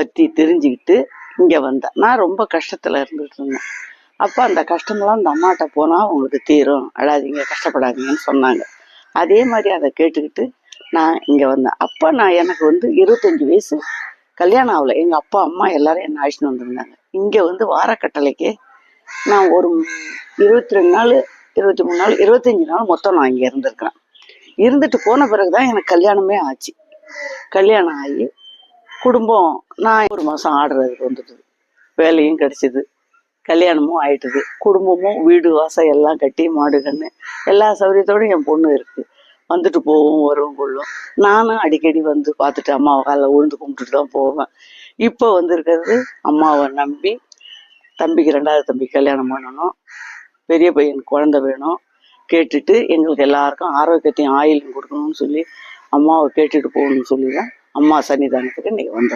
பற்றி தெரிஞ்சுக்கிட்டு இங்கே வந்தேன். நான் ரொம்ப கஷ்டத்தில் இருந்துகிட்டு இருந்தேன். அப்போ அந்த கஷ்டமெல்லாம் அந்த அம்மாட்ட போனால் உங்களுக்கு தீரும், அழாதீங்க, கஷ்டப்படாதீங்கன்னு சொன்னாங்க. அதே மாதிரி அதை கேட்டுக்கிட்டு நான் இங்கே வந்தேன். அப்போ எனக்கு 25 வயசு, கல்யாணம் ஆகலை. எங்கள் அப்பா அம்மா எல்லாரும் என்னை அழைச்சிட்டு வந்திருந்தாங்க. இங்கே வாரக்கட்டளைக்கு நான் ஒரு 22 நாள், 23 நாள், 25 நாள் மொத்தம் நான் இங்கே இருந்திருக்கிறேன். இருந்துட்டு போன பிறகுதான் எனக்கு கல்யாணமே ஆச்சு. கல்யாணம் ஆகி குடும்பம் நான் 1 மாதம் ஆடுறதுக்கு வந்துட்டுது, வேலையும் கிடைச்சிது, கல்யாணமும் ஆயிட்டுது, குடும்பமும் வீடு வாசல் எல்லாம் கட்டி மாடு கண்ணு எல்லா சௌகரியத்தோடும் என் பொண்ணு இருக்கு. வந்துட்டு போவோம், வரும் கொள்ளும். நானும் அடிக்கடி வந்து பார்த்துட்டு அம்மாவை காலைல உழுந்து கும்பிட்டுட்டு தான் போவேன். இப்போ இருக்கிறது அம்மாவை நம்பி தம்பிக்கு 2வது தம்பிக்கு கல்யாணம் பண்ணணும், பெரிய பையனுக்கு குழந்தை வேணும் கேட்டுட்டு எங்களுக்கு எல்லாருக்கும் ஆரோக்கியத்தையும் ஆயிலும் கொடுக்கணும்னு சொல்லி அம்மாவை கேட்டுட்டு போகணும்னு சொல்லி தான் அம்மா சன்னிதானத்துக்கு இன்னைக்கு வந்தோம்.